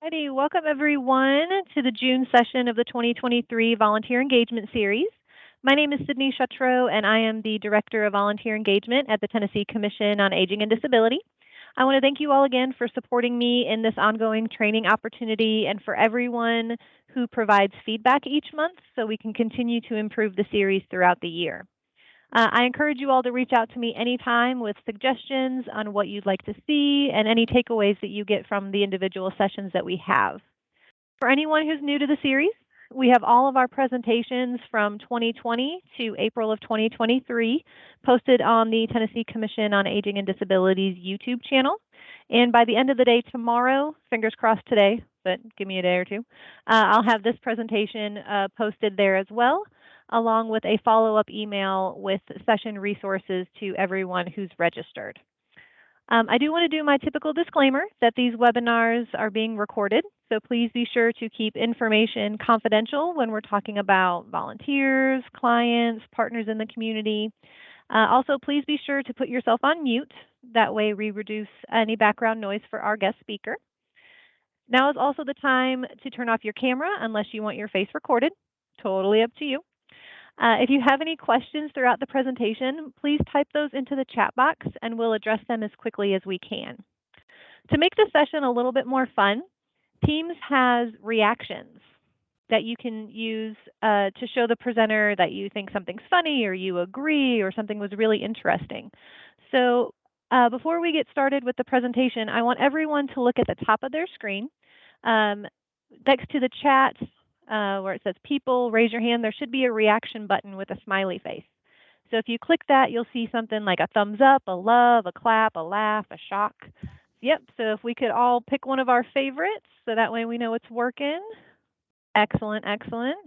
Alrighty, welcome everyone to the June session of the 2023 Volunteer Engagement Series. My name is Sydney Shuttro, and I am the Director of Volunteer Engagement at the Tennessee Commission on Aging and Disability. I want to thank you all again for supporting me in this ongoing training opportunity and for everyone who provides feedback each month so we can continue to improve the series throughout the year. I encourage you all to reach out to me anytime with suggestions on what you'd like to see and any takeaways that you get from the individual sessions that we have. For anyone who's new to the series, we have all of our presentations from 2020 to April of 2023 posted on the Tennessee Commission on Aging and Disabilities YouTube channel. And by the end of the day tomorrow, fingers crossed today, but give me a day or two, I'll have this presentation posted there as well, along with a follow-up email with session resources to everyone who's registered. I do want to do my typical disclaimer that these webinars are being recorded, so please be sure to keep information confidential when we're talking about volunteers, clients, partners in the community. Also, please be sure to put yourself on mute. That way we reduce any background noise for our guest speaker. Now is also the time to turn off your camera unless you want your face recorded. Totally up to you. If you have any questions throughout the presentation, please type those into the chat box and we'll address them as quickly as we can. To make this session a little bit more fun, Teams has reactions that you can use to show the presenter that you think something's funny or you agree or something was really interesting. So before we get started with the presentation, I want everyone to look at the top of their screen. Next to the chat, where it says people, raise your hand, there should be a reaction button with a smiley face. So if you click that, you'll see something like a thumbs up, a love, a clap, a laugh, a shock. Yep, so if we could all pick one of our favorites, so that way we know it's working. Excellent, excellent.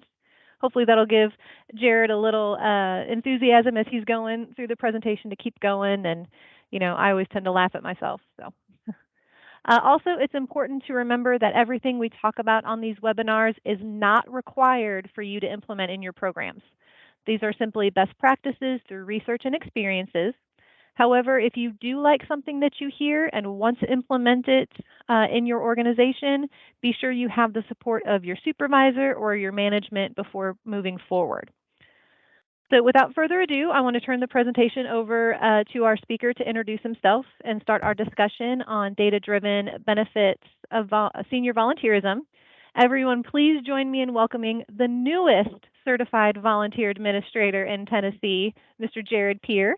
Hopefully that'll give Jared a little enthusiasm as he's going through the presentation to keep going. And, you know, I always tend to laugh at myself, so. Also, it's important to remember that everything we talk about on these webinars is not required for you to implement in your programs. These are simply best practices through research and experiences. However, if you do like something that you hear and want to implement it in your organization, be sure you have the support of your supervisor or your management before moving forward. So without further ado, I want to turn the presentation over to our speaker to introduce himself and start our discussion on data-driven benefits of senior volunteerism. Everyone, please join me in welcoming the newest certified volunteer administrator in Tennessee, Mr. Jared Peer.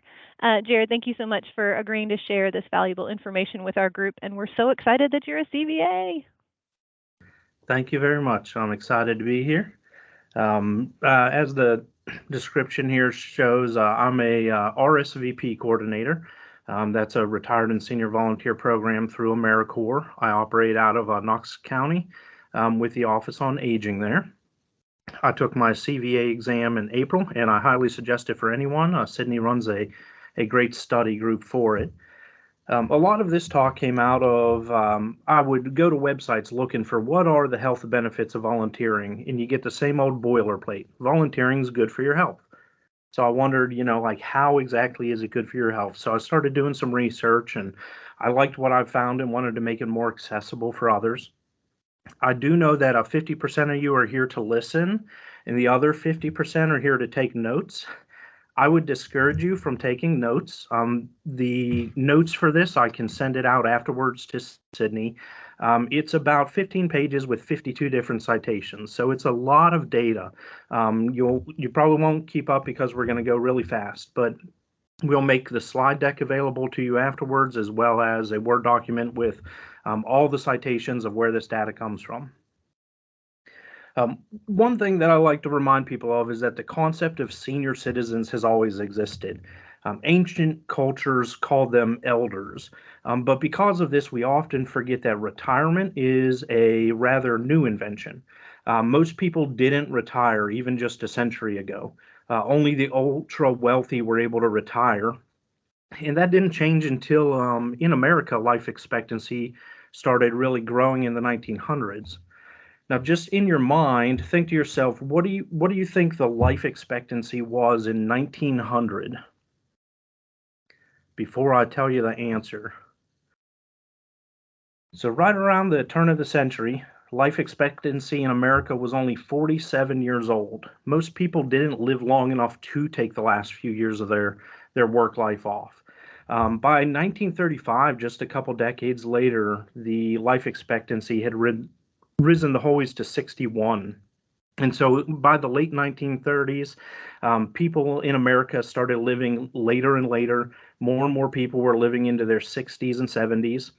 Jared, thank you so much for agreeing to share this valuable information with our group, and we're so excited that you're a CVA. Thank you very much. I'm excited to be here. As the description here shows, I'm a RSVP coordinator. That's a retired and senior volunteer program through AmeriCorps. I operate out of Knox County with the Office on Aging there. I took my CVA exam in April, and I highly suggest it for anyone. Sydney runs a great study group for it. A lot of this talk came out of, I would go to websites looking for what are the health benefits of volunteering, and you get the same old boilerplate. Volunteering is good for your health. So I wondered, you know, like how exactly is it good for your health? So I started doing some research, and I liked what I found and wanted to make it more accessible for others. I do know that 50% of you are here to listen, and the other 50% are here to take notes. I would discourage you from taking notes. The notes for this, I can send it out afterwards to Sydney. It's about 15 pages with 52 different citations, so it's a lot of data. You probably won't keep up because we're going to go really fast, but we'll make the slide deck available to you afterwards, as well as a Word document with all the citations of where this data comes from. One thing that I like to remind people of is that the concept of senior citizens has always existed. Ancient cultures called them elders, but because of this, we often forget that retirement is a rather new invention. Most people didn't retire even just a century ago. Only the ultra wealthy were able to retire, and that didn't change until in America, life expectancy started really growing in the 1900s. Now, just in your mind, think to yourself, what do you think the life expectancy was in 1900? Before I tell you the answer. So, right around the turn of the century, life expectancy in America was only 47 years old. Most people didn't live long enough to take the last few years of their work life off. By 1935, just a couple decades later, the life expectancy had risen the whole ways to 61. And so by the late 1930s, people in America started living later and later. More and more people were living into their 60s and 70s.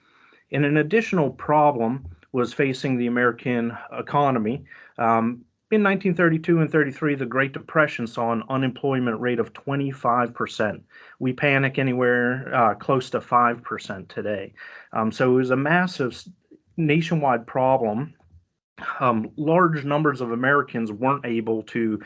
And an additional problem was facing the American economy. In 1932 and 33, the Great Depression saw an unemployment rate of 25%. We panic anywhere close to 5% today. So it was a massive nationwide problem. Large numbers of Americans weren't able to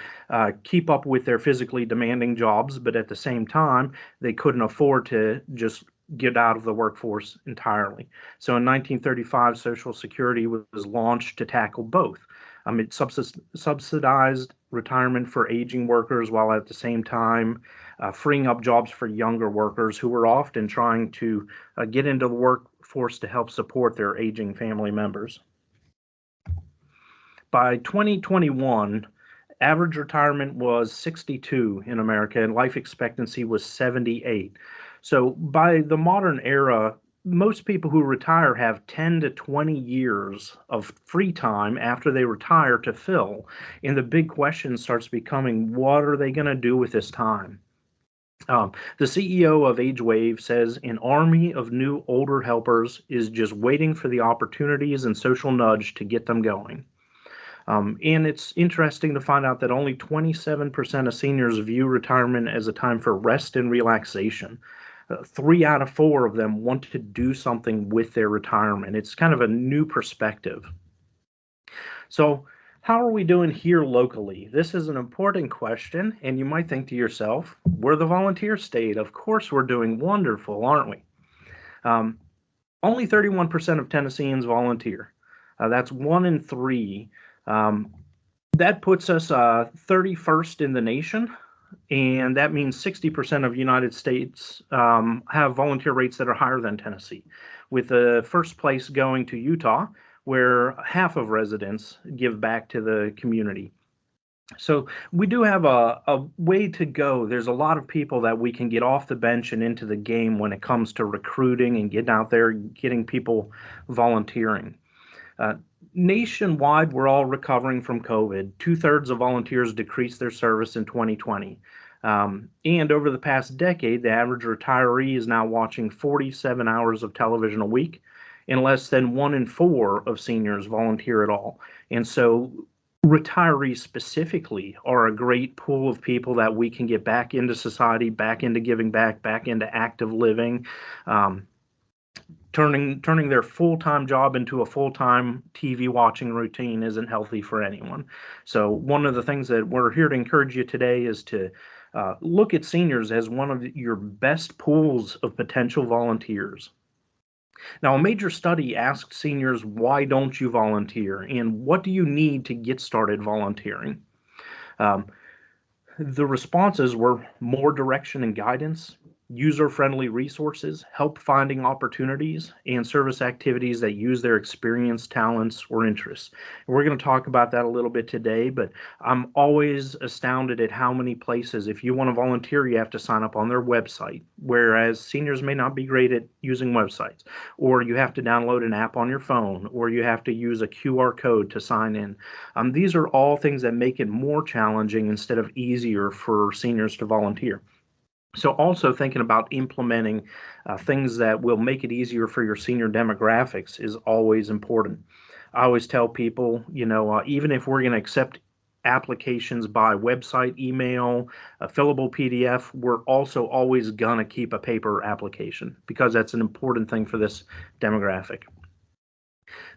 keep up with their physically demanding jobs, but at the same time, they couldn't afford to just get out of the workforce entirely. So in 1935, Social Security was launched to tackle both. It subsidized retirement for aging workers while at the same time freeing up jobs for younger workers who were often trying to get into the workforce to help support their aging family members. By 2021, average retirement was 62 in America and life expectancy was 78. So by the modern era, most people who retire have 10 to 20 years of free time after they retire to fill. And the big question starts becoming, what are they going to do with this time? The CEO of AgeWave says an army of new older helpers is just waiting for the opportunities and social nudge to get them going. And it's interesting to find out that only 27% of seniors view retirement as a time for rest and relaxation. 3 out of 4 of them want to do something with their retirement. It's kind of a new perspective. So, how are we doing here locally? This is an important question, and you might think to yourself, we're the volunteer state. Of course, we're doing wonderful, aren't we? Only 31% of Tennesseans volunteer. That's 1 in 3. That puts us 31st in the nation, and that means 60% of United States have volunteer rates that are higher than Tennessee, with the first place going to Utah, where half of residents give back to the community. So we do have a way to go. There's a lot of people that we can get off the bench and into the game when it comes to recruiting and getting out there, getting people volunteering. Nationwide, we're all recovering from COVID. 2/3 of volunteers decreased their service in 2020. And over the past decade, the average retiree is now watching 47 hours of television a week, and less than 1 in 4 of seniors volunteer at all. And so retirees specifically are a great pool of people that we can get back into society, back into giving back into active living. Turning their full-time job into a full-time TV watching routine isn't healthy for anyone. So one of the things that we're here to encourage you today is to look at seniors as one of your best pools of potential volunteers. Now, a major study asked seniors, why don't you volunteer? And what do you need to get started volunteering? The responses were more direction and guidance, user-friendly resources, help finding opportunities, and service activities that use their experience, talents, or interests. And we're going to talk about that a little bit today, but I'm always astounded at how many places, if you want to volunteer, you have to sign up on their website, whereas seniors may not be great at using websites, or you have to download an app on your phone, or you have to use a QR code to sign in. These are all things that make it more challenging instead of easier for seniors to volunteer. So also thinking about implementing things that will make it easier for your senior demographics is always important. I always tell people, even if we're going to accept applications by website, email, a fillable PDF, we're also always going to keep a paper application because that's an important thing for this demographic.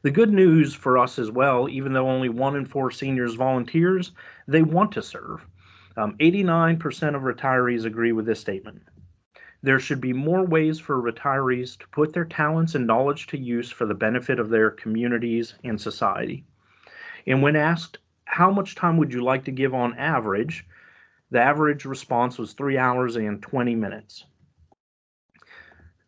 The good news for us as well, even though only 1 in 4 seniors volunteers, they want to serve. 89% of retirees agree with this statement. There should be more ways for retirees to put their talents and knowledge to use for the benefit of their communities and society. And when asked, how much time would you like to give on average? The average response was 3 hours and 20 minutes.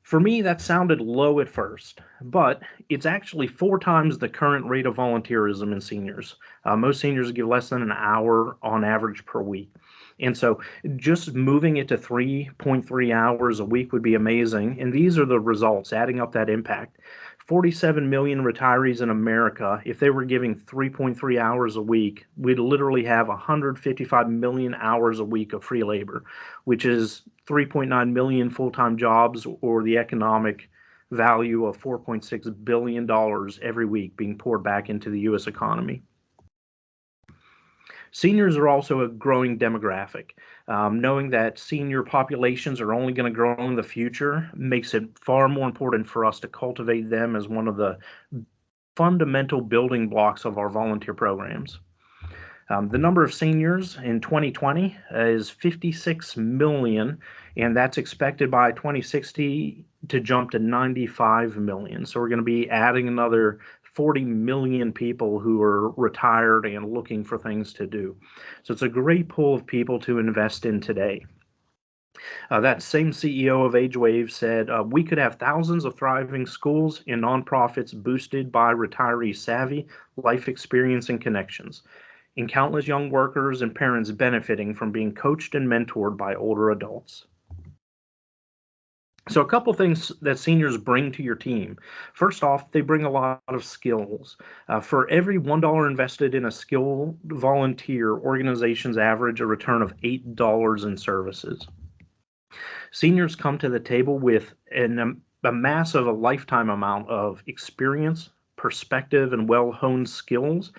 For me, that sounded low at first, but it's actually 4 times the current rate of volunteerism in seniors. Most seniors give less than an hour on average per week. And so just moving it to 3.3 hours a week would be amazing. And these are the results, adding up that impact. 47 million retirees in America, if they were giving 3.3 hours a week, we'd literally have 155 million hours a week of free labor, which is 3.9 million full-time jobs, or the economic value of $4.6 billion every week being poured back into the U.S. economy. Seniors are also a growing demographic. Knowing that senior populations are only going to grow in the future makes it far more important for us to cultivate them as one of the fundamental building blocks of our volunteer programs. The number of seniors in 2020 is 56 million, and that's expected by 2060 to jump to 95 million. So we're going to be adding another 40 million people who are retired and looking for things to do. So it's a great pool of people to invest in today. That same CEO of AgeWave said, we could have thousands of thriving schools and nonprofits boosted by retiree savvy, life experience, and connections, and countless young workers and parents benefiting from being coached and mentored by older adults. So a couple things that seniors bring to your team. First off, they bring a lot of skills. For every $1 invested in a skill volunteer, organizations average a return of $8 in services. Seniors come to the table with a massive, a lifetime amount of experience, perspective, and well-honed skills,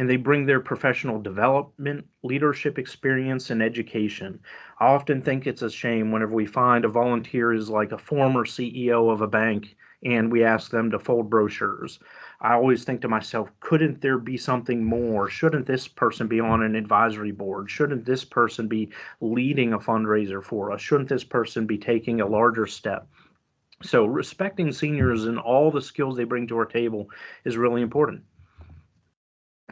and they bring their professional development, leadership experience, and education. I often think it's a shame whenever we find a volunteer is like a former CEO of a bank and we ask them to fold brochures. I always think to myself, couldn't there be something more? Shouldn't this person be on an advisory board? Shouldn't this person be leading a fundraiser for us? Shouldn't this person be taking a larger step? So respecting seniors and all the skills they bring to our table is really important.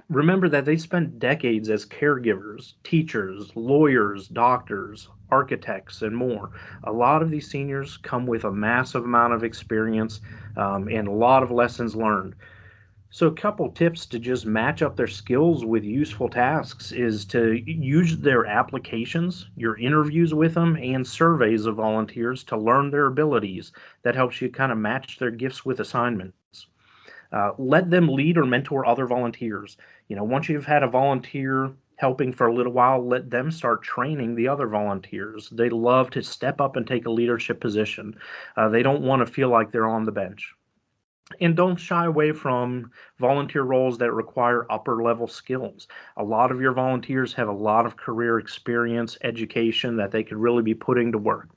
Remember that they spent decades as caregivers, teachers, lawyers, doctors, architects, and more. A lot of these seniors come with a massive amount of experience and a lot of lessons learned. So a couple tips to just match up their skills with useful tasks is to use their applications, your interviews with them, and surveys of volunteers to learn their abilities. That helps you kind of match their gifts with assignments. Let them lead or mentor other volunteers. Once you've had a volunteer helping for a little while, let them start training the other volunteers. They love to step up and take a leadership position. They don't want to feel like they're on the bench. And don't shy away from volunteer roles that require upper level skills. A lot of your volunteers have a lot of career experience, education that they could really be putting to work.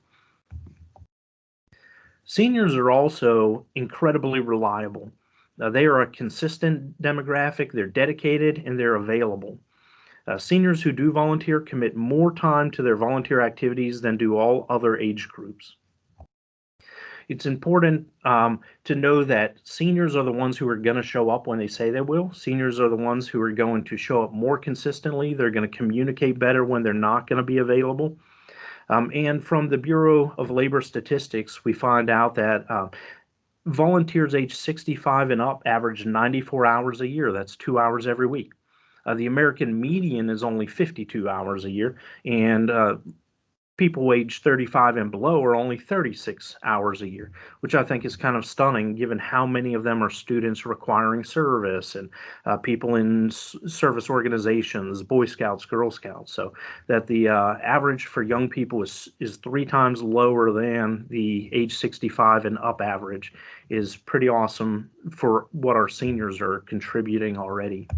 Seniors are also incredibly reliable. They are a consistent demographic, they're dedicated, and they're available. Seniors who do volunteer commit more time to their volunteer activities than do all other age groups. It's important to know that seniors are the ones who are going to show up when they say they will. Seniors are the ones who are going to show up more consistently. They're going to communicate better when they're not going to be available. And from the Bureau of Labor Statistics, we find out that volunteers age 65 and up average 94 hours a year. That's 2 hours every week. The American median is only 52 hours a year, and people age 35 and below are only 36 hours a year, which I think is kind of stunning given how many of them are students requiring service and people in service organizations, Boy Scouts, Girl Scouts. So that the average for young people is 3 times lower than the age 65 and up average is pretty awesome for what our seniors are contributing already.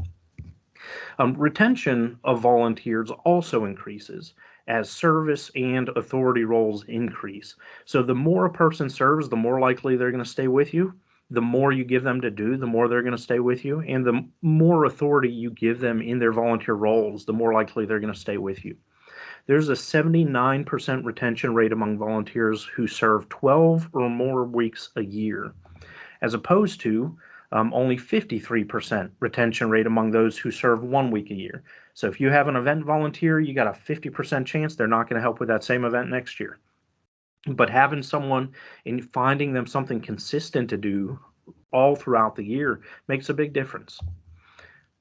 Retention of volunteers also increases as service and authority roles increase. So the more a person serves, the more likely they're going to stay with you. The more you give them to do, the more they're going to stay with you. And the more authority you give them in their volunteer roles, the more likely they're going to stay with you. There's a 79% retention rate among volunteers who serve 12 or more weeks a year, as opposed to only 53% retention rate among those who serve 1 week a year. So if you have an event volunteer, you got a 50% chance they're not going to help with that same event next year. But having someone and finding them something consistent to do all throughout the year makes a big difference.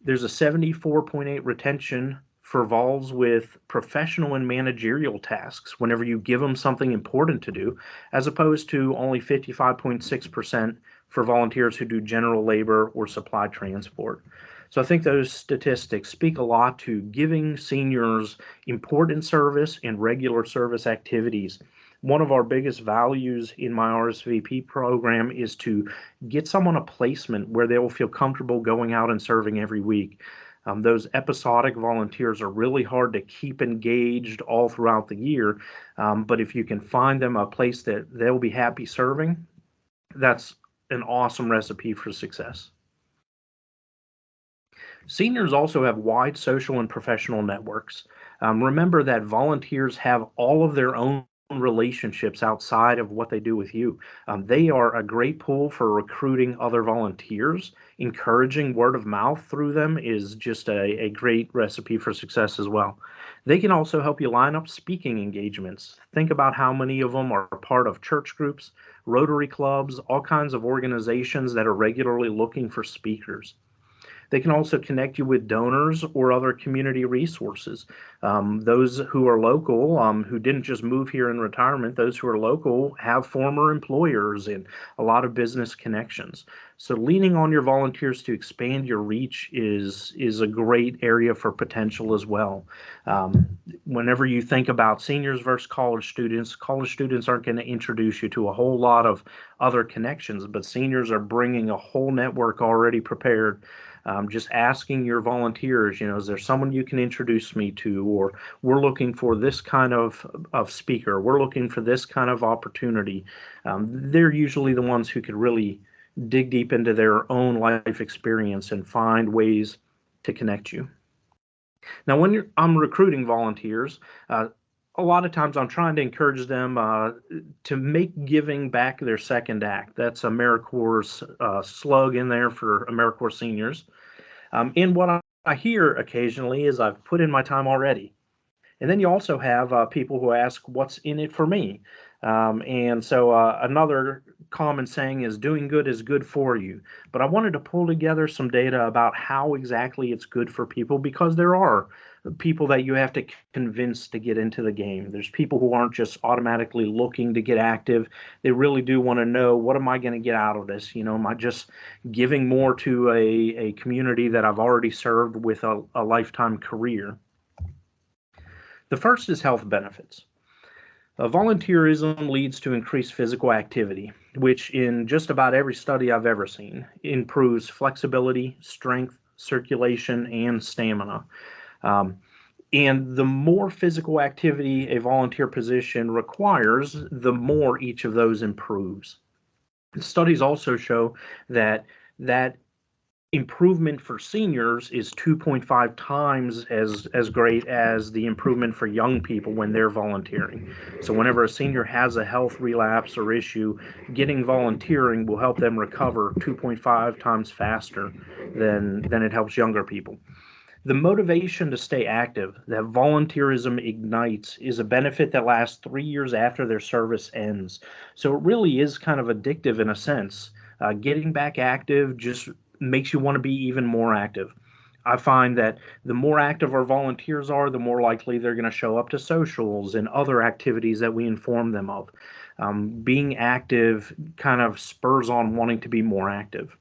There's a 74.8 retention for vols with professional and managerial tasks whenever you give them something important to do, as opposed to only 55.6% for volunteers who do general labor or supply transport. So I think those statistics speak a lot to giving seniors important service and regular service activities. One of our biggest values in my RSVP program is to get someone a placement where they will feel comfortable going out and serving every week. Those episodic volunteers are really hard to keep engaged all throughout the year, but if you can find them a place that they'll be happy serving, that's an awesome recipe for success. Seniors also have wide social and professional networks. Remember that volunteers have all of their own relationships outside of what they do with you. They are a great pool for recruiting other volunteers. Encouraging word of mouth through them is just a great recipe for success as well. They can also help you line up speaking engagements. Think about how many of them are part of church groups, Rotary clubs, all kinds of organizations that are regularly looking for speakers. They can also connect you with donors or other community resources. Those who are local, who didn't just move here in retirement, those who are local have former employers and a lot of business connections. So leaning on your volunteers to expand your reach is a great area for potential as well. Whenever you think about seniors versus college students aren't going to introduce you to a whole lot of other connections, but seniors are bringing a whole network already prepared. Just asking your volunteers, is there someone you can introduce me to, or we're looking for this kind of speaker, we're looking for this kind of opportunity. They're usually the ones who could really dig deep into their own life experience and find ways to connect you. Now, when I'm recruiting volunteers, a lot of times I'm trying to encourage them to make giving back their second act. That's AmeriCorps' slug in there for AmeriCorps seniors. And what I hear occasionally is I've put in my time already. And then you also have people who ask, what's in it for me? And so another common saying is doing good is good for you. But I wanted to pull together some data about how exactly it's good for people, because there are people that you have to convince to get into the game. There's people who aren't just automatically looking to get active. They really do want to know, what am I going to get out of this? Am I just giving more to a community that I've already served with a lifetime career? The first is health benefits. Volunteerism leads to increased physical activity, which in just about every study I've ever seen improves flexibility, strength, circulation, and stamina. And the more physical activity a volunteer position requires, the more each of those improves. Studies also show that improvement for seniors is 2.5 times as great as the improvement for young people when they're volunteering. So whenever a senior has a health relapse or issue, getting volunteering will help them recover 2.5 times faster than it helps younger people. The motivation to stay active that volunteerism ignites is a benefit that lasts 3 years after their service ends. So it really is kind of addictive in a sense. Getting back active just makes you want to be even more active. I find that the more active our volunteers are, the more likely they're going to show up to socials and other activities that we inform them of. Being active kind of spurs on wanting to be more active.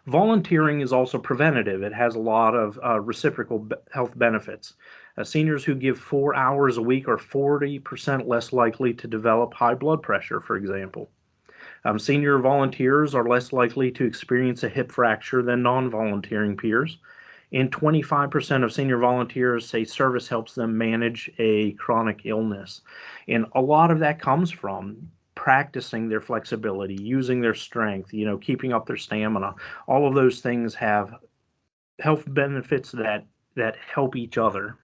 Volunteering is also preventative. It has a lot of reciprocal health benefits. Seniors who give 4 hours a week are 40% less likely to develop high blood pressure, for example. Senior volunteers are less likely to experience a hip fracture than non-volunteering peers. And 25% of senior volunteers say service helps them manage a chronic illness. And a lot of that comes from practicing their flexibility, using their strength, keeping up their stamina. All of those things have health benefits that help each other.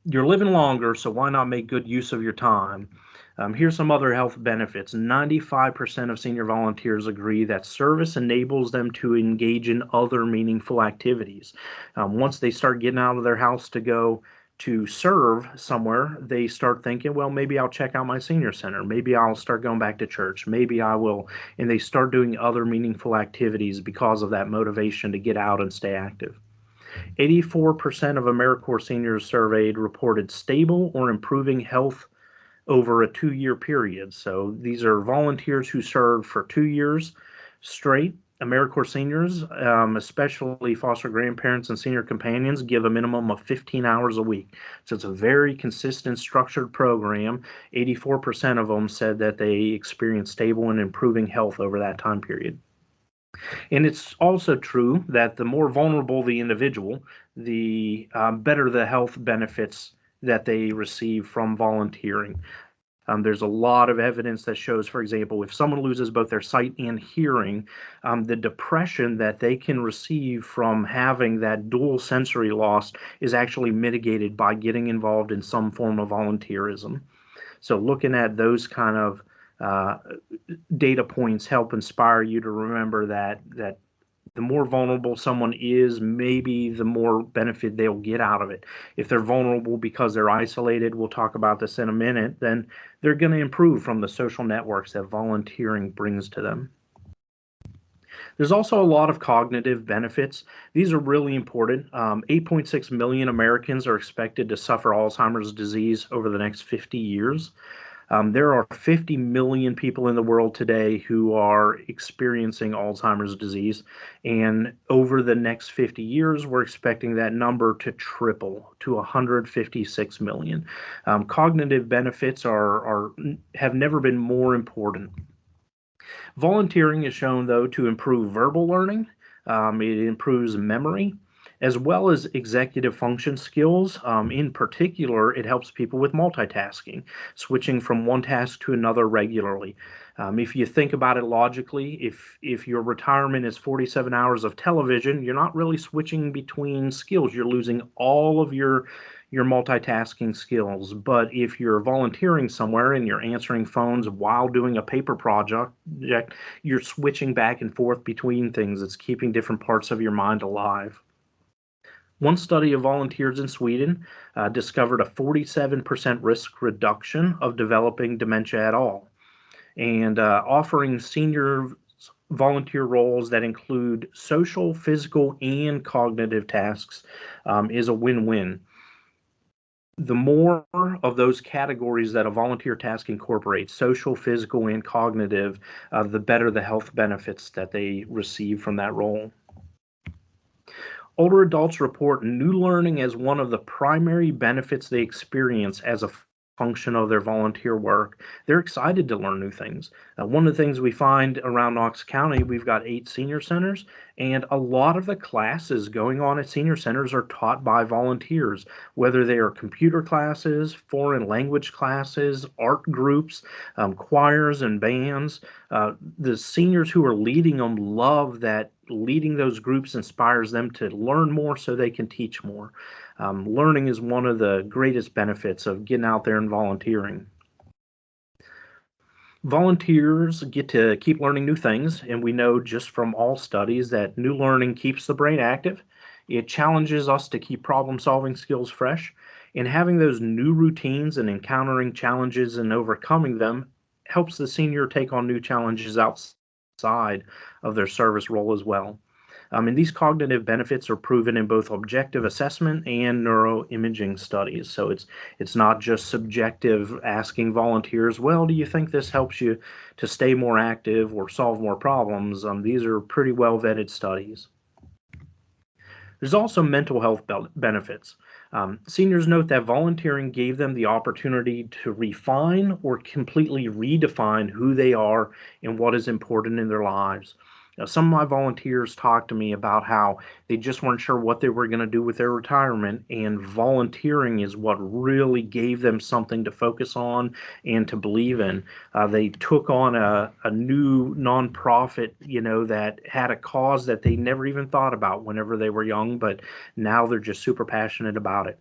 You're living longer, so why not make good use of your time? Here's some other health benefits. 95% of senior volunteers agree that service enables them to engage in other meaningful activities. Once they start getting out of their house to go to serve somewhere, they start thinking, well, maybe I'll check out my senior center. Maybe I'll start going back to church. Maybe I will. And they start doing other meaningful activities because of that motivation to get out and stay active. 84% of AmeriCorps seniors surveyed reported stable or improving health over a 2-year period. So these are volunteers who served for 2 years straight. AmeriCorps seniors, especially foster grandparents and senior companions, give a minimum of 15 hours a week. So it's a very consistent, structured program. 84% of them said that they experienced stable and improving health over that time period. And it's also true that the more vulnerable the individual, the better the health benefits that they receive from volunteering. There's a lot of evidence that shows, for example, if someone loses both their sight and hearing, the depression that they can receive from having that dual sensory loss is actually mitigated by getting involved in some form of volunteerism. So looking at those kind of data points help inspire you to remember that the more vulnerable someone is, maybe the more benefit they'll get out of it. If they're vulnerable because they're isolated, we'll talk about this in a minute, then they're going to improve from the social networks that volunteering brings to them. There's also a lot of cognitive benefits. These are really important. 8.6 million Americans are expected to suffer Alzheimer's disease over the next 50 years. There are 50 million people in the world today who are experiencing Alzheimer's disease, and over the next 50 years, we're expecting that number to triple to 156 million. Cognitive benefits have never been more important. Volunteering is shown, though, to improve verbal learning. It improves memory, as well as executive function skills. In particular, it helps people with multitasking, switching from one task to another regularly. If you think about it logically, if your retirement is 47 hours of television, you're not really switching between skills. You're losing all of your multitasking skills. But if you're volunteering somewhere and you're answering phones while doing a paper project, you're switching back and forth between things. It's keeping different parts of your mind alive. One study of volunteers in Sweden discovered a 47% risk reduction of developing dementia at all. And offering senior volunteer roles that include social, physical, and cognitive tasks is a win-win. The more of those categories that a volunteer task incorporates, social, physical, and cognitive, the better the health benefits that they receive from that role. Older adults report new learning as one of the primary benefits they experience as a function of their volunteer work. They're excited to learn new things. One of the things we find around Knox County, we've got 8 senior centers, and a lot of the classes going on at senior centers are taught by volunteers, whether they are computer classes, foreign language classes, art groups, choirs and bands. The seniors who are leading them love that leading those groups inspires them to learn more so they can teach more. Learning is one of the greatest benefits of getting out there and volunteering. Volunteers get to keep learning new things, and we know just from all studies that new learning keeps the brain active. It challenges us to keep problem-solving skills fresh, and having those new routines and encountering challenges and overcoming them helps the senior take on new challenges outside of their service role as well. And these cognitive benefits are proven in both objective assessment and neuroimaging studies. So it's not just subjective asking volunteers, well, do you think this helps you to stay more active or solve more problems? These are pretty well vetted studies. There's also mental health benefits. Seniors note that volunteering gave them the opportunity to refine or completely redefine who they are and what is important in their lives. Now, some of my volunteers talked to me about how they just weren't sure what they were going to do with their retirement, and volunteering is what really gave them something to focus on and to believe in. They took on a new nonprofit, that had a cause that they never even thought about whenever they were young, but now they're just super passionate about it.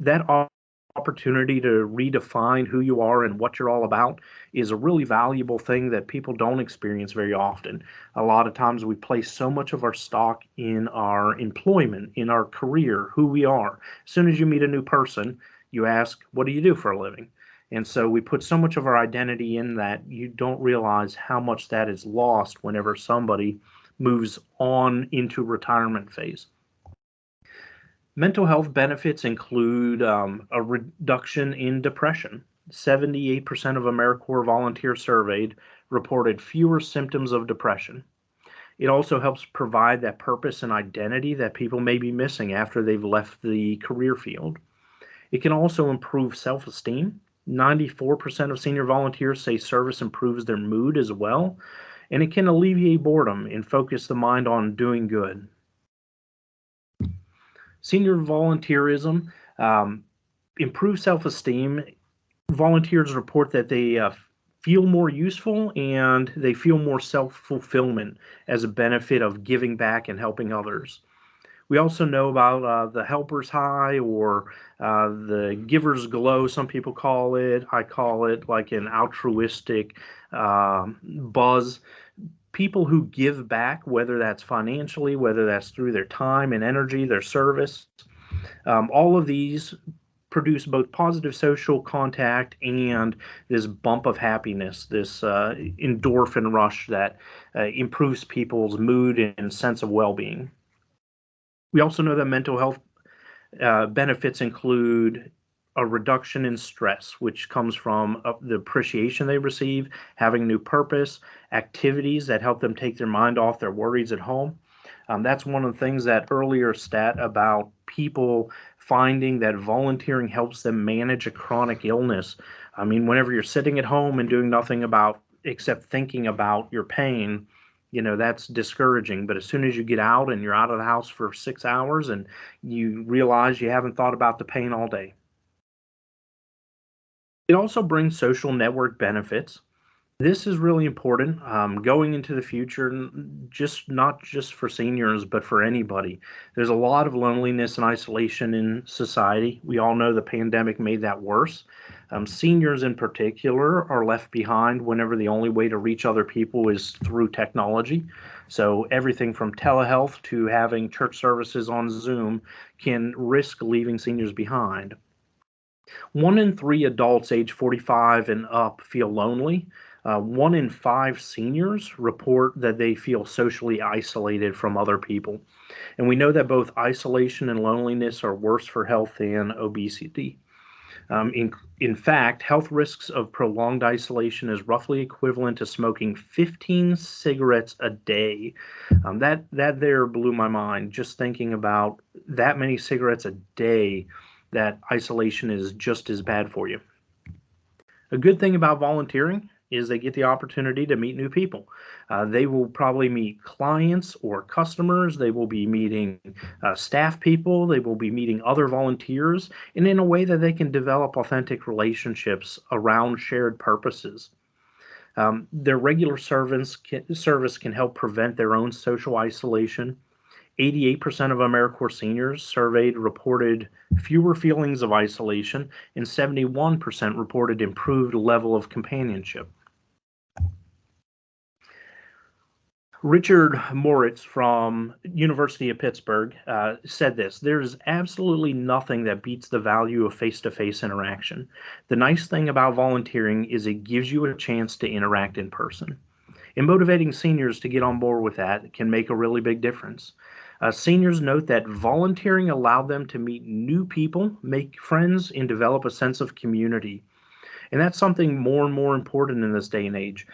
That opportunity to redefine who you are and what you're all about is a really valuable thing that people don't experience very often. A lot of times we place so much of our stock in our employment, in our career, who we are. As soon as you meet a new person, you ask, what do you do for a living? And so we put so much of our identity in that you don't realize how much that is lost whenever somebody moves on into retirement phase. Mental health benefits include a reduction in depression. 78% of AmeriCorps volunteers surveyed reported fewer symptoms of depression. It also helps provide that purpose and identity that people may be missing after they've left the career field. It can also improve self-esteem. 94% of senior volunteers say service improves their mood as well, and it can alleviate boredom and focus the mind on doing good. Senior volunteerism improves self-esteem. Volunteers report that they feel more useful and they feel more self-fulfillment as a benefit of giving back and helping others. We also know about the helper's high or the giver's glow, some people call it. I call it like an altruistic buzz. People who give back, whether that's financially, whether that's through their time and energy, their service, all of these produce both positive social contact and this bump of happiness, this endorphin rush that improves people's mood and sense of well-being. We also know that mental health benefits include a reduction in stress, which comes from the appreciation they receive, having new purpose, activities that help them take their mind off their worries at home. That's one of the things that earlier stat about people finding that volunteering helps them manage a chronic illness. I mean, whenever you're sitting at home and doing nothing about except thinking about your pain, that's discouraging. But as soon as you get out and you're out of the house for 6 hours and you realize you haven't thought about the pain all day. It also brings social network benefits. This is really important going into the future, not just for seniors, but for anybody. There's a lot of loneliness and isolation in society. We all know the pandemic made that worse. Seniors in particular are left behind whenever the only way to reach other people is through technology. So everything from telehealth to having church services on Zoom can risk leaving seniors behind. 1 in 3 adults age 45 and up feel lonely. 1 in 5 seniors report that they feel socially isolated from other people. And we know that both isolation and loneliness are worse for health than obesity. In fact, health risks of prolonged isolation is roughly equivalent to smoking 15 cigarettes a day. That there blew my mind, just thinking about that many cigarettes a day, that isolation is just as bad for you. A good thing about volunteering is they get the opportunity to meet new people. They will probably meet clients or customers. They will be meeting staff people. They will be meeting other volunteers, and in a way that they can develop authentic relationships around shared purposes. Their regular service can help prevent their own social isolation. 88% of AmeriCorps seniors surveyed reported fewer feelings of isolation, and 71% reported improved level of companionship. Richard Moritz from University of Pittsburgh said this: "There's absolutely nothing that beats the value of face-to-face interaction. The nice thing about volunteering is it gives you a chance to interact in person. And motivating seniors to get on board with that can make a really big difference. Seniors note that volunteering allowed them to meet new people, make friends, and develop a sense of community. And that's something more and more important in this day and age.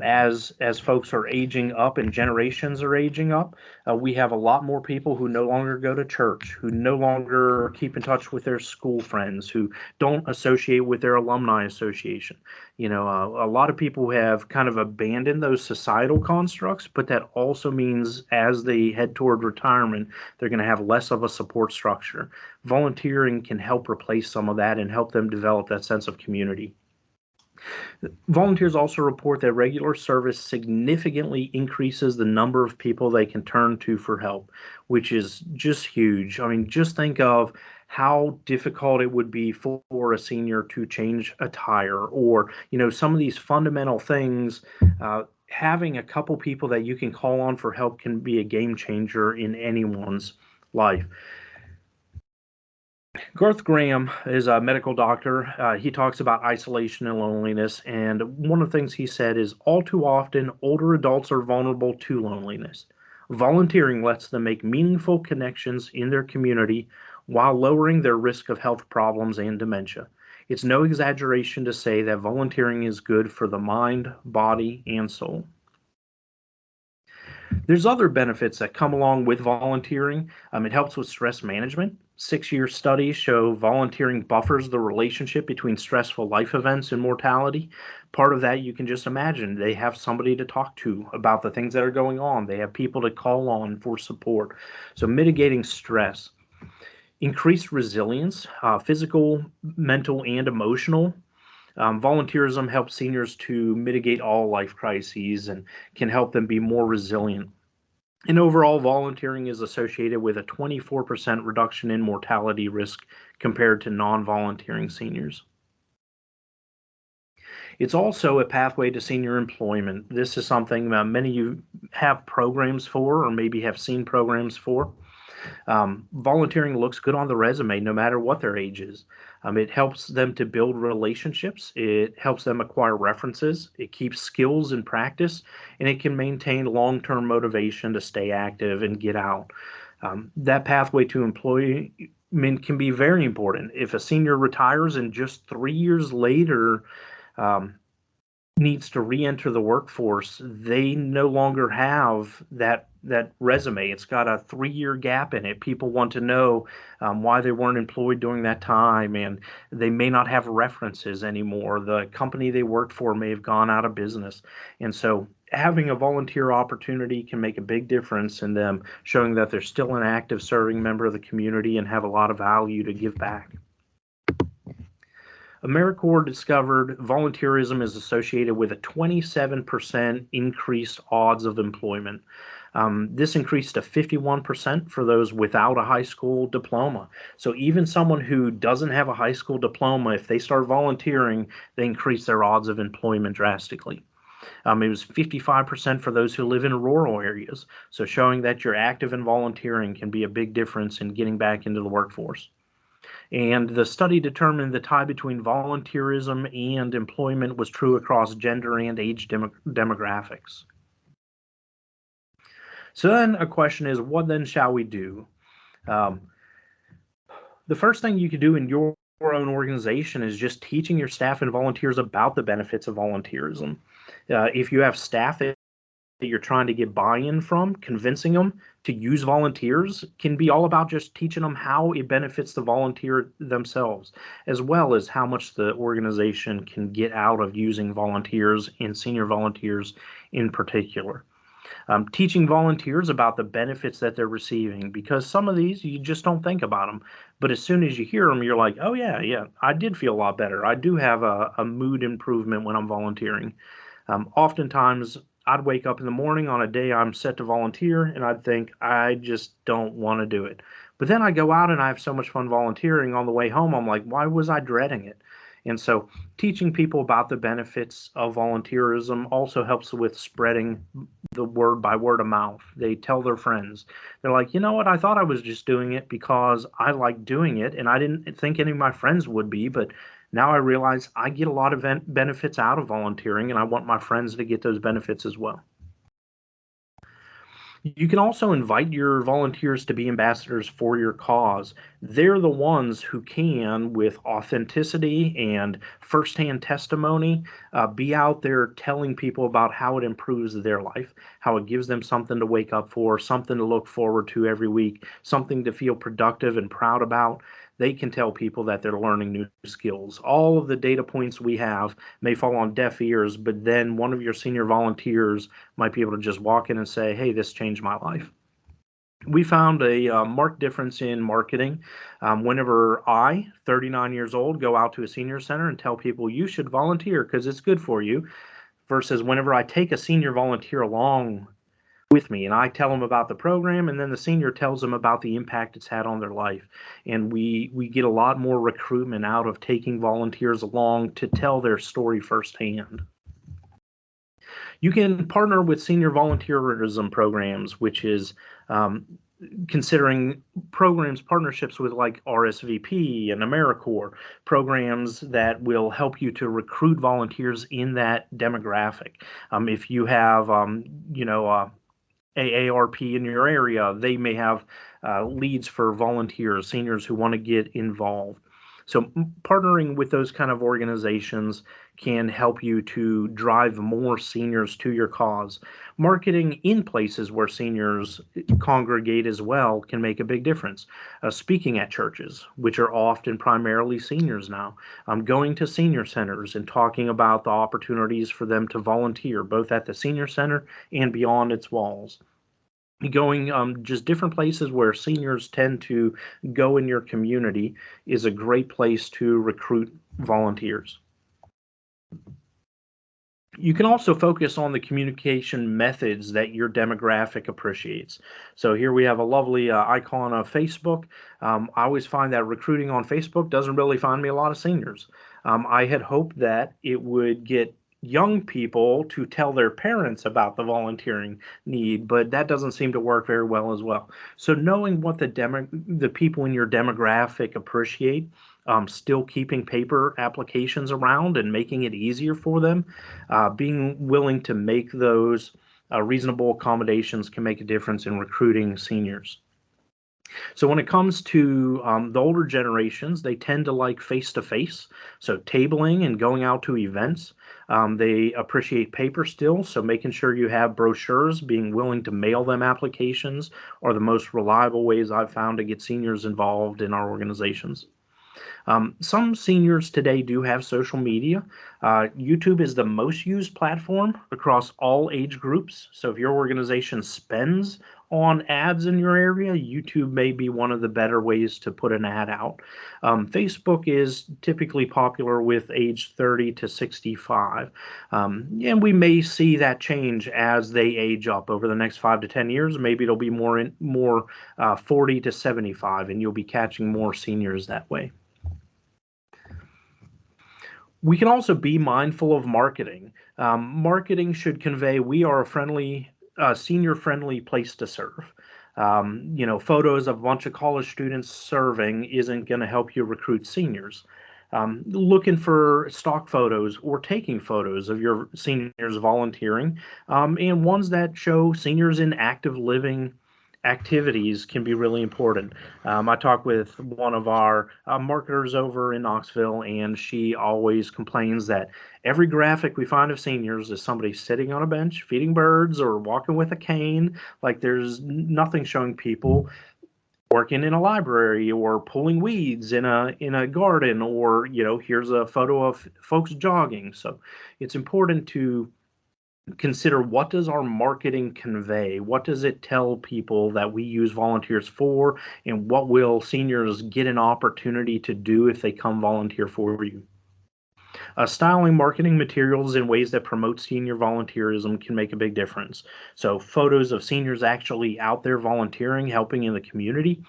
As folks are aging up and generations are aging up, we have a lot more people who no longer go to church, who no longer keep in touch with their school friends, who don't associate with their alumni association. A lot of people have kind of abandoned those societal constructs, but that also means as they head toward retirement, they're going to have less of a support structure. Volunteering can help replace some of that and help them develop that sense of community. Volunteers also report that regular service significantly increases the number of people they can turn to for help, which is just huge. I mean, just think of how difficult it would be for a senior to change a tire, or some of these fundamental things. Having a couple people that you can call on for help can be a game changer in anyone's life. Garth Graham is a medical doctor. He talks about isolation and loneliness, and one of the things he said is all too often older adults are vulnerable to loneliness. Volunteering lets them make meaningful connections in their community while lowering their risk of health problems and dementia. It's no exaggeration to say that volunteering is good for the mind, body, and soul. There's other benefits that come along with volunteering. It helps with stress management. 6-year studies show volunteering buffers the relationship between stressful life events and mortality. Part of that you can just imagine. They have somebody to talk to about the things that are going on. They have people to call on for support. So mitigating stress. Increased resilience, physical, mental, and emotional. Volunteerism helps seniors to mitigate all life crises and can help them be more resilient. And overall, volunteering is associated with a 24% reduction in mortality risk compared to non-volunteering seniors. It's also a pathway to senior employment. This is something many of you have programs for, or maybe have seen programs for. Volunteering looks good on the resume no matter what their age is. It helps them to build relationships. It helps them acquire references. It keeps skills in practice, and it can maintain long-term motivation to stay active and get out. That pathway to employment can be very important. If a senior retires and just 3 years later needs to re-enter the workforce, they no longer have that resume. It's got a 3-year gap in it. People want to know why they weren't employed during that time, and they may not have references anymore. The company they worked for may have gone out of business. And so having a volunteer opportunity can make a big difference in them showing that they're still an active serving member of the community and have a lot of value to give back. AmeriCorps discovered volunteerism is associated with a 27% increased odds of employment. This increased to 51% for those without a high school diploma. So even someone who doesn't have a high school diploma, if they start volunteering, they increase their odds of employment drastically. It was 55% for those who live in rural areas. So showing that you're active in volunteering can be a big difference in getting back into the workforce. And the study determined the tie between volunteerism and employment was true across gender and age demographics. So then a question is, what then shall we do? The first thing you could do in your own organization is just teaching your staff and volunteers about the benefits of volunteerism. If you have staff that you're trying to get buy-in from, convincing them to use volunteers can be all about just teaching them how it benefits the volunteer themselves, as well as how much the organization can get out of using volunteers and senior volunteers in particular. Teaching volunteers about the benefits that they're receiving, because some of these you just don't think about them, but as soon as you hear them, you're like, oh yeah, I did feel a lot better. I do have a mood improvement when I'm volunteering. Oftentimes, I'd wake up in the morning on a day I'm set to volunteer, and I'd think, I just don't want to do it. But then I go out and I have so much fun volunteering. On the way home, I'm like, why was I dreading it? And so teaching people about the benefits of volunteerism also helps with spreading the word by word of mouth. They tell their friends. They're like, you know what? I thought I was just doing it because I like doing it, and I didn't think any of my friends would be, but now I realize I get a lot of benefits out of volunteering, and I want my friends to get those benefits as well. You can also invite your volunteers to be ambassadors for your cause. They're the ones who can, with authenticity and firsthand testimony, be out there telling people about how it improves their life, how it gives them something to wake up for, something to look forward to every week, something to feel productive and proud about. They can tell people that they're learning new skills. All of the data points we have may fall on deaf ears, but then one of your senior volunteers might be able to just walk in and say, hey, this changed my life. We found a marked difference in marketing whenever I, 39 years old, go out to a senior center and tell people you should volunteer because it's good for you, versus whenever I take a senior volunteer along with me, and I tell them about the program, and then the senior tells them about the impact it's had on their life. And we get a lot more recruitment out of taking volunteers along to tell their story firsthand. You can partner with senior volunteerism programs, which is considering programs, partnerships with like RSVP and AmeriCorps, programs that will help you to recruit volunteers in that demographic. If you have, AARP in your area, they may have leads for volunteers, seniors who want to get involved. So partnering with those kind of organizations can help you to drive more seniors to your cause. Marketing in places where seniors congregate as well can make a big difference. Speaking at churches, which are often primarily seniors now, going to senior centers and talking about the opportunities for them to volunteer, both at the senior center and beyond its walls. Going just different places where seniors tend to go in your community is a great place to recruit volunteers. You can also focus on the communication methods that your demographic appreciates. So here we have a lovely icon of Facebook. I always find that recruiting on Facebook doesn't really find me a lot of seniors. I had hoped that it would get young people to tell their parents about the volunteering need, but that doesn't seem to work very well as well. So knowing what the people in your demographic appreciate, still keeping paper applications around and making it easier for them, being willing to make those reasonable accommodations can make a difference in recruiting seniors. So when it comes to the older generations, they tend to like face-to-face, so tabling and going out to events. They appreciate paper still, so making sure you have brochures, being willing to mail them applications are the most reliable ways I've found to get seniors involved in our organizations. Some seniors today do have social media. YouTube is the most used platform across all age groups. So if your organization spends on ads in your area, YouTube may be one of the better ways to put an ad out. Facebook is typically popular with age 30 to 65. And we may see that change as they age up over the next 5 to 10 years. Maybe it'll be more 40 to 75, and you'll be catching more seniors that way. We can also be mindful of marketing. Marketing should convey we are a friendly, senior-friendly place to serve. Photos of a bunch of college students serving isn't going to help you recruit seniors. Looking for stock photos or taking photos of your seniors volunteering, and ones that show seniors in active living activities can be really important. I talked with one of our marketers over in Knoxville, and she always complains that every graphic we find of seniors is somebody sitting on a bench, feeding birds, or walking with a cane. Like there's nothing showing people working in a library or pulling weeds in a garden, or here's a photo of folks jogging. So it's important to consider, what does our marketing convey? What does it tell people that we use volunteers for, and what will seniors get an opportunity to do if they come volunteer for you? Styling marketing materials in ways that promote senior volunteerism can make a big difference. So photos of seniors actually out there volunteering, helping in the community,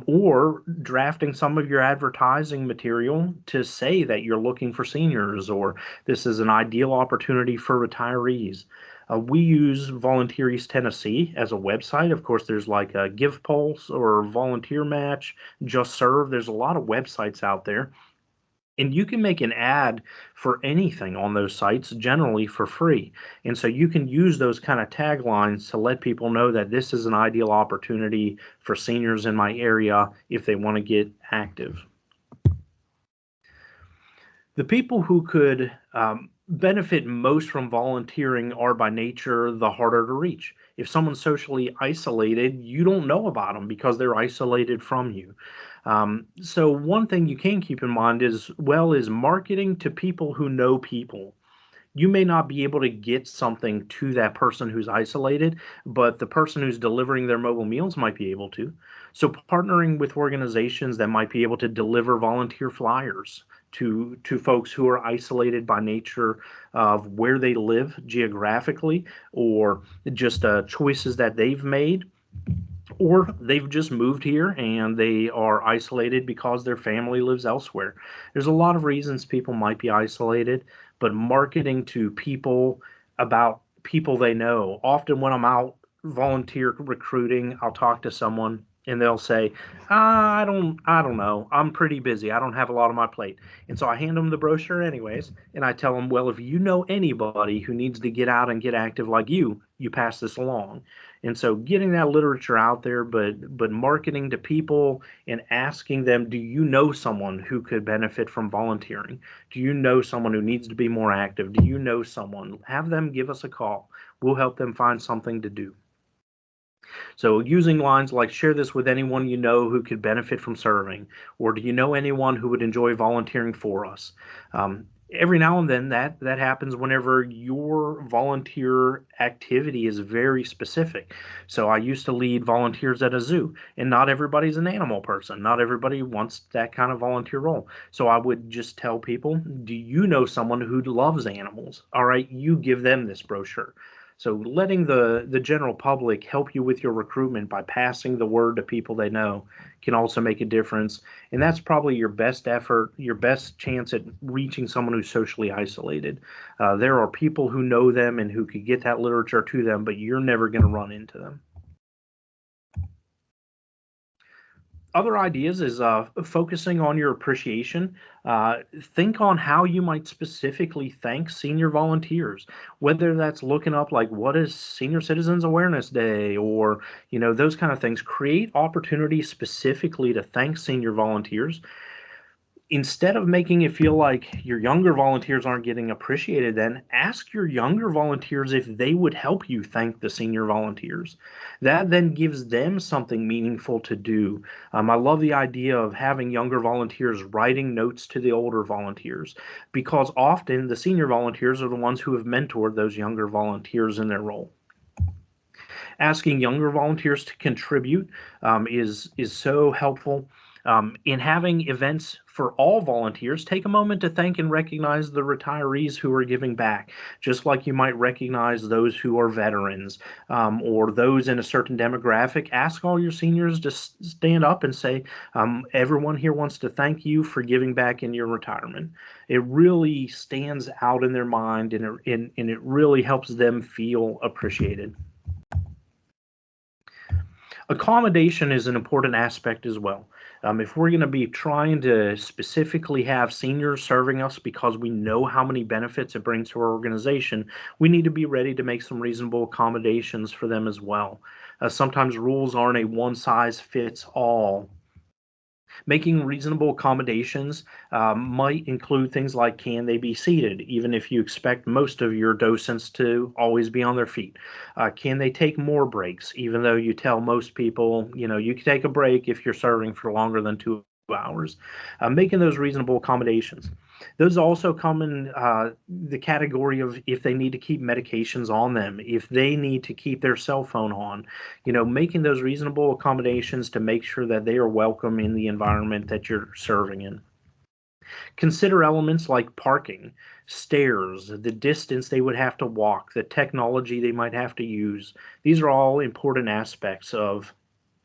or drafting some of your advertising material to say that you're looking for seniors, or this is an ideal opportunity for retirees. We use Volunteeries Tennessee as a website. Of course, there's like a Give Pulse or Volunteer Match, Just Serve. There's a lot of websites out there. And you can make an ad for anything on those sites, generally for free. And so you can use those kind of taglines to let people know that this is an ideal opportunity for seniors in my area if they want to get active. The people who could benefit most from volunteering are by nature the harder to reach. If someone's socially isolated, you don't know about them because they're isolated from you. So one thing you can keep in mind is marketing to people who know people. You may not be able to get something to that person who's isolated, but the person who's delivering their mobile meals might be able to. So partnering with organizations that might be able to deliver volunteer flyers to folks who are isolated by nature of where they live geographically, or just choices that they've made, or they've just moved here and they are isolated because their family lives elsewhere. There's a lot of reasons people might be isolated, but marketing to people about people they know. Often when I'm out volunteer recruiting, I'll talk to someone and they'll say, I don't know. I'm pretty busy. I don't have a lot on my plate. And so I hand them the brochure anyways, and I tell them, well, if you know anybody who needs to get out and get active like you pass this along. And so getting that literature out there, but marketing to people and asking them, do you know someone who could benefit from volunteering? Do you know someone who needs to be more active? Do you know someone? Have them give us a call. We'll help them find something to do. So using lines like share this with anyone you know who could benefit from serving, or do you know anyone who would enjoy volunteering for us? Every now and then that happens whenever your volunteer activity is very specific. So I used to lead volunteers at a zoo, and not everybody's an animal person. Not everybody wants that kind of volunteer role. So I would just tell people, do you know someone who loves animals? All right, you give them this brochure. So letting the general public help you with your recruitment by passing the word to people they know can also make a difference. And that's probably your best effort, your best chance at reaching someone who's socially isolated. There are people who know them and who could get that literature to them, but you're never going to run into them. Other ideas is focusing on your appreciation. Think on how you might specifically thank senior volunteers, whether that's looking up like what is Senior Citizens Awareness Day, or those kind of things. Create opportunities specifically to thank senior volunteers. Instead of making it feel like your younger volunteers aren't getting appreciated, then ask your younger volunteers if they would help you thank the senior volunteers. That then gives them something meaningful to do. I love the idea of having younger volunteers writing notes to the older volunteers, because often the senior volunteers are the ones who have mentored those younger volunteers in their role. Asking younger volunteers to contribute is so helpful. In having events for all volunteers, take a moment to thank and recognize the retirees who are giving back, just like you might recognize those who are veterans, or those in a certain demographic. Ask all your seniors to stand up and say, everyone here wants to thank you for giving back in your retirement. It really stands out in their mind, and it really helps them feel appreciated. Accommodation is an important aspect as well. If we're going to be trying to specifically have seniors serving us because we know how many benefits it brings to our organization, we need to be ready to make some reasonable accommodations for them as well. Sometimes rules aren't a one size fits all. Making reasonable accommodations might include things like, can they be seated, even if you expect most of your docents to always be on their feet? Can they take more breaks, even though you tell most people, you can take a break if you're serving for longer than 2 hours? Making those reasonable accommodations. Those also come in the category of if they need to keep medications on them, if they need to keep their cell phone on, making those reasonable accommodations to make sure that they are welcome in the environment that you're serving in. Consider elements like parking, stairs, the distance they would have to walk, the technology they might have to use. These are all important aspects of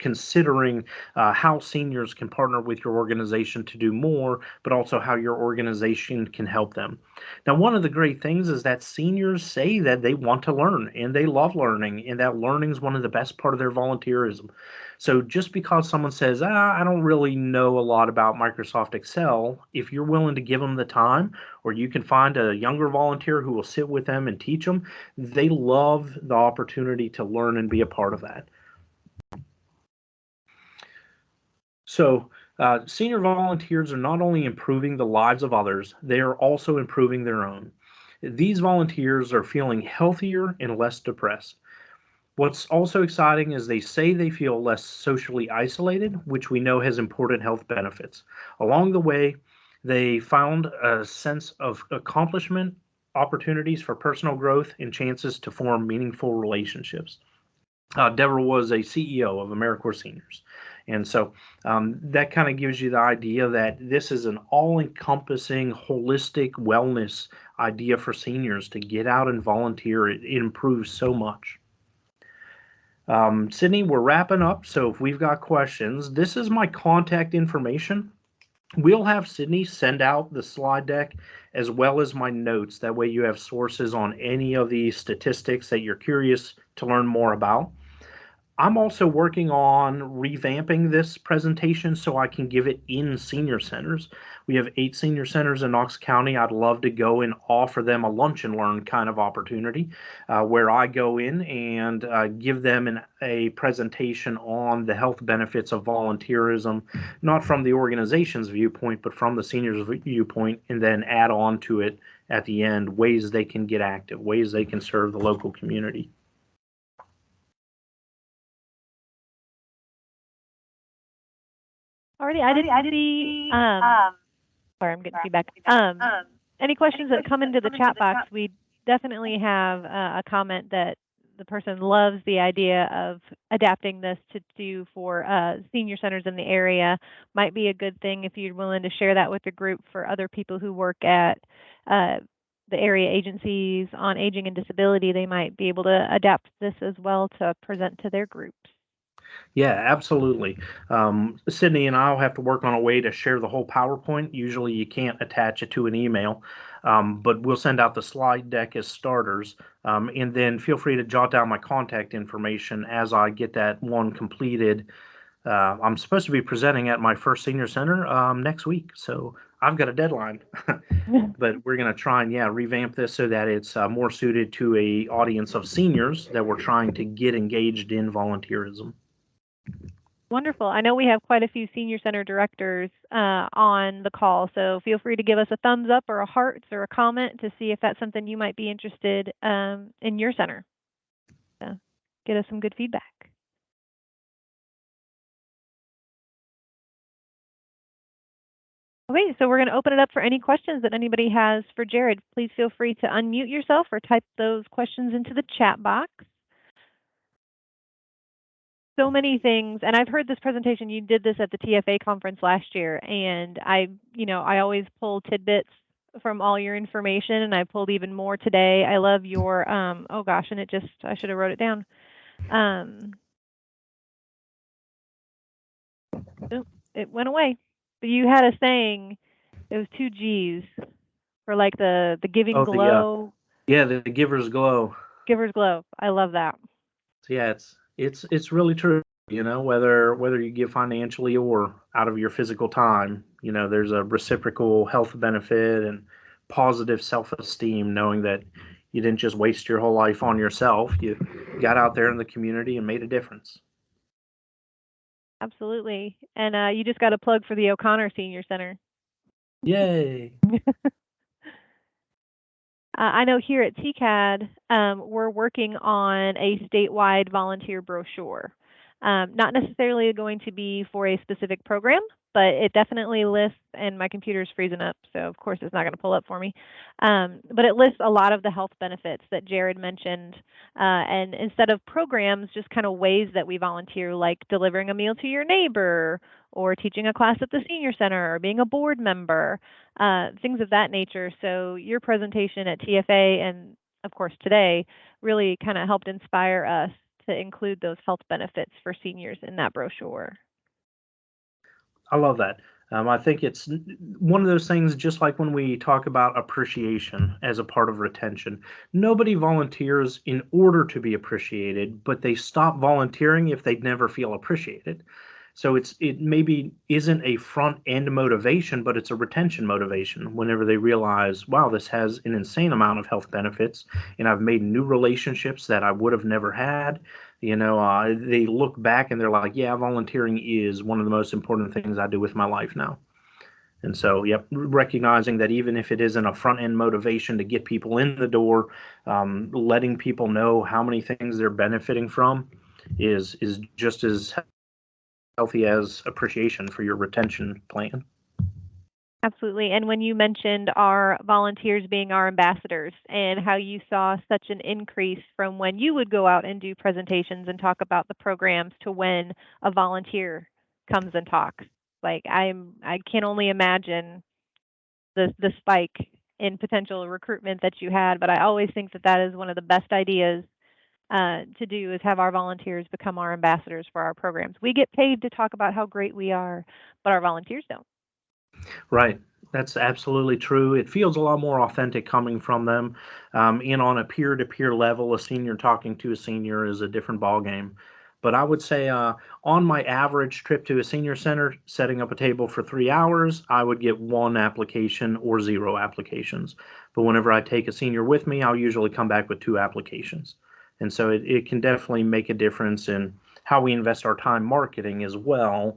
considering how seniors can partner with your organization to do more, but also how your organization can help them. Now, one of the great things is that seniors say that they want to learn and they love learning, and that learning is one of the best part of their volunteerism. So just because someone says, I don't really know a lot about Microsoft Excel, if you're willing to give them the time, or you can find a younger volunteer who will sit with them and teach them, they love the opportunity to learn and be a part of that. So, senior volunteers are not only improving the lives of others, they are also improving their own. These volunteers are feeling healthier and less depressed. What's also exciting is they say they feel less socially isolated, which we know has important health benefits. Along the way, they found a sense of accomplishment, opportunities for personal growth, and chances to form meaningful relationships. Deborah was a CEO of AmeriCorps Seniors, And so that kind of gives you the idea that this is an all-encompassing, holistic wellness idea for seniors to get out and volunteer. It improves so much. Sydney, we're wrapping up, so if we've got questions, this is my contact information. We'll have Sydney send out the slide deck as well as my notes. That way you have sources on any of the statistics that you're curious to learn more about. I'm also working on revamping this presentation so I can give it in senior centers. We have 8 senior centers in Knox County. I'd love to go and offer them a lunch and learn kind of opportunity where I go in and give them a presentation on the health benefits of volunteerism, not from the organization's viewpoint, but from the seniors' viewpoint, and then add on to it at the end ways they can get active, ways they can serve the local community. Alrighty, I didn't see, sorry, I'm getting feedback. Any questions that come into the chat box, we definitely have a comment that the person loves the idea of adapting this to do for senior centers in the area. Might be a good thing if you're willing to share that with the group for other people who work at the area agencies on aging and disability. They might be able to adapt this as well to present to their groups. Yeah, absolutely. Sydney and I'll have to work on a way to share the whole PowerPoint. Usually you can't attach it to an email, but we'll send out the slide deck as starters. And then feel free to jot down my contact information as I get that one completed. I'm supposed to be presenting at my first senior center next week, so I've got a deadline. But we're going to try and, revamp this so that it's more suited to a audience of seniors that we're trying to get engaged in volunteerism. Wonderful. I know we have quite a few senior center directors on the call, so feel free to give us a thumbs up or a heart or a comment to see if that's something you might be interested in your center. So get us some good feedback. Okay, so we're going to open it up for any questions that anybody has for Jared. Please feel free to unmute yourself or type those questions into the chat box. So many things, and I've heard this presentation. You did this at the TFA conference last year, and I always pull tidbits from all your information, and I pulled even more today. I love your oh gosh, and I should have wrote it down. It went away. But you had a saying. It was 2 G's for like the giving glow. The giver's glow. Giver's glow. I love that. So yeah, it's really true. Whether you give financially or out of your physical time, there's a reciprocal health benefit and positive self-esteem knowing that you didn't just waste your whole life on yourself. You got out there in the community and made a difference. Absolutely. And you just got a plug for the O'Connor Senior Center. Yay. I know here at TCAD, we're working on a statewide volunteer brochure. Not necessarily going to be for a specific program, but it definitely lists, and my computer's freezing up, so of course it's not going to pull up for me. But it lists a lot of the health benefits that Jared mentioned. And instead of programs, just kind of ways that we volunteer, like delivering a meal to your neighbor, or teaching a class at the senior center, or being a board member, things of that nature. So your presentation at TFA and of course today really kind of helped inspire us to include those health benefits for seniors in that brochure. I love that. I think it's one of those things, just like when we talk about appreciation as a part of retention. Nobody volunteers in order to be appreciated, but they stop volunteering if they never feel appreciated. So it maybe isn't a front end motivation, but it's a retention motivation whenever they realize, wow, this has an insane amount of health benefits, and I've made new relationships that I would have never had. They look back and they're like, yeah, volunteering is one of the most important things I do with my life now. And so, recognizing that even if it isn't a front end motivation to get people in the door, letting people know how many things they're benefiting from is just as healthy as appreciation for your retention plan. Absolutely. And when you mentioned our volunteers being our ambassadors and how you saw such an increase from when you would go out and do presentations and talk about the programs to when a volunteer comes and talks. Like I can only imagine the spike in potential recruitment that you had, but I always think that that is one of the best ideas to do is have our volunteers become our ambassadors for our programs. We get paid to talk about how great we are, but our volunteers don't. Right. That's absolutely true. It feels a lot more authentic coming from them. And on a peer-to-peer level, a senior talking to a senior is a different ballgame. But I would say on my average trip to a senior center, setting up a table for 3 hours, I would get one application or zero applications. But whenever I take a senior with me, I'll usually come back with two applications. And so it can definitely make a difference in how we invest our time marketing as well,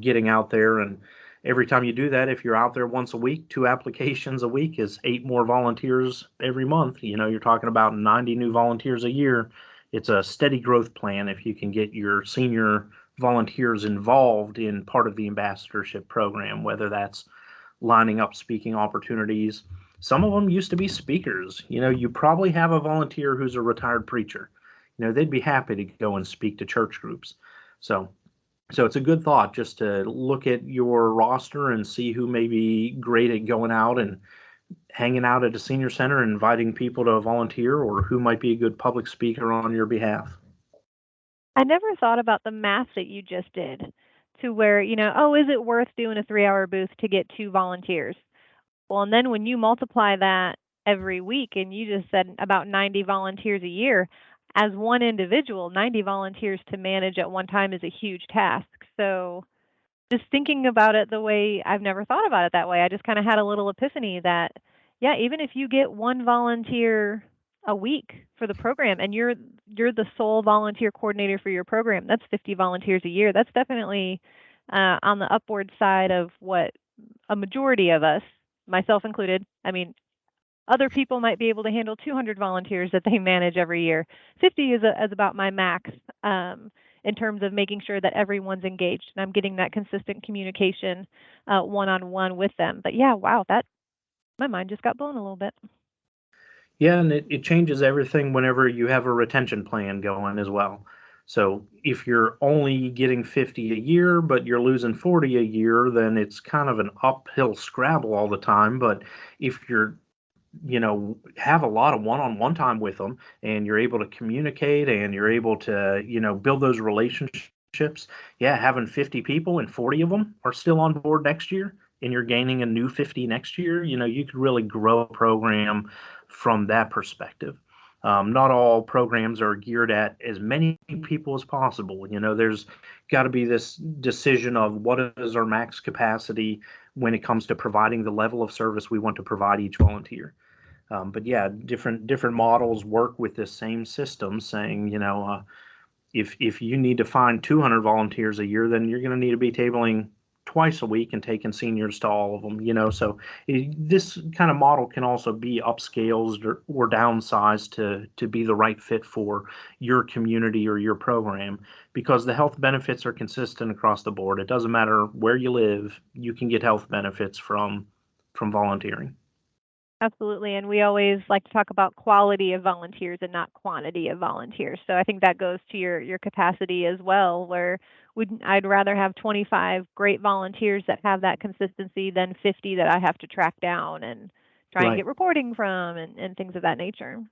getting out there. And every time you do that, if you're out there once a week, two applications a week is eight more volunteers every month. You're talking about 90 new volunteers a year. It's a steady growth plan if you can get your senior volunteers involved in part of the ambassadorship program, whether that's lining up speaking opportunities. Some of them used to be speakers. You probably have a volunteer who's a retired preacher. They'd be happy to go and speak to church groups. So it's a good thought just to look at your roster and see who may be great at going out and hanging out at a senior center and inviting people to volunteer, or who might be a good public speaker on your behalf. I never thought about the math that you just did to where, oh, is it worth doing a 3-hour booth to get 2 volunteers? Well, and then when you multiply that every week and you just said about 90 volunteers a year, as one individual, 90 volunteers to manage at one time is a huge task. So just thinking about it the way I've never thought about it that way. I just kind of had a little epiphany that, yeah, even if you get one volunteer a week for the program and you're the sole volunteer coordinator for your program, that's 50 volunteers a year. That's definitely on the upward side of what a majority of us, myself included, I mean, other people might be able to handle 200 volunteers that they manage every year. 50 is about my max in terms of making sure that everyone's engaged and I'm getting that consistent communication one-on-one with them. But yeah, wow, that my mind just got blown a little bit. Yeah, and it changes everything whenever you have a retention plan going as well. So if you're only getting 50 a year, but you're losing 40 a year, then it's kind of an uphill scrabble all the time. But if you're have a lot of one-on-one time with them and you're able to communicate and you're able to build those relationships, yeah, having 50 people and 40 of them are still on board next year and you're gaining a new 50 next year, you could really grow a program from that perspective. Not all programs are geared at as many people as possible. There's got to be this decision of what is our max capacity when it comes to providing the level of service we want to provide each volunteer. But yeah, different models work with this same system, saying if you need to find 200 volunteers a year, then you're going to need to be tabling twice a week and taking seniors to all of them. So this kind of model can also be upscaled or downsized to be the right fit for your community or your program, because the health benefits are consistent across the board. It doesn't matter where you live, you can get health benefits from volunteering. Absolutely. And we always like to talk about quality of volunteers and not quantity of volunteers. So I think that goes to your capacity as well, where I'd rather have 25 great volunteers that have that consistency than 50 that I have to track down and try and Right. get reporting from and things of that nature.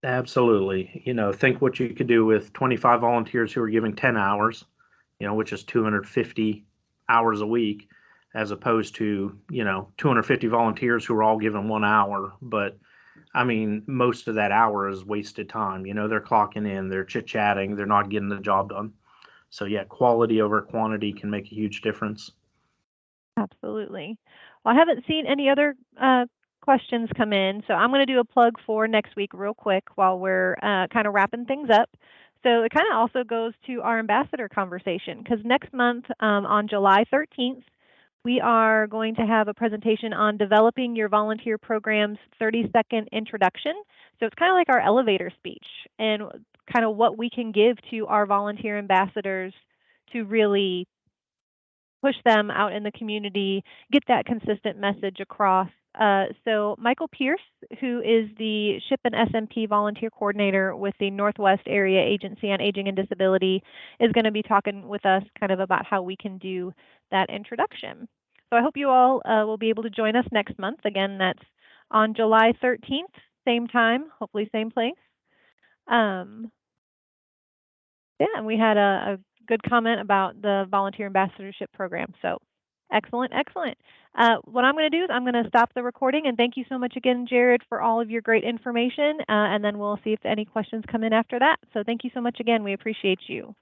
Absolutely. Think what you could do with 25 volunteers who are giving 10 hours, which is 250 hours a week, as opposed to, 250 volunteers who are all given 1 hour. But I mean, most of that hour is wasted time. They're clocking in, they're chit chatting, they're not getting the job done. So, yeah, quality over quantity can make a huge difference. Absolutely. Well, I haven't seen any other questions come in, so I'm going to do a plug for next week real quick while we're kind of wrapping things up. So it kind of also goes to our ambassador conversation, because next month on July 13th, we are going to have a presentation on developing your volunteer program's 30-second introduction. So it's kind of like our elevator speech and kind of what we can give to our volunteer ambassadors to really push them out in the community, get that consistent message across So Michael Pierce, who is the SHIP and SMP volunteer coordinator with the Northwest Area Agency on Aging and Disability, is going to be talking with us kind of about how we can do that introduction. So I hope you all will be able to join us next month. Again, that's on July 13th, same time, hopefully same place. Um, yeah, and we had a good comment about the volunteer ambassadorship program. So excellent, excellent. What I'm going to do is I'm going to stop the recording, and thank you so much again, Jared, for all of your great information. And then we'll see if any questions come in after that. So thank you so much again. We appreciate you.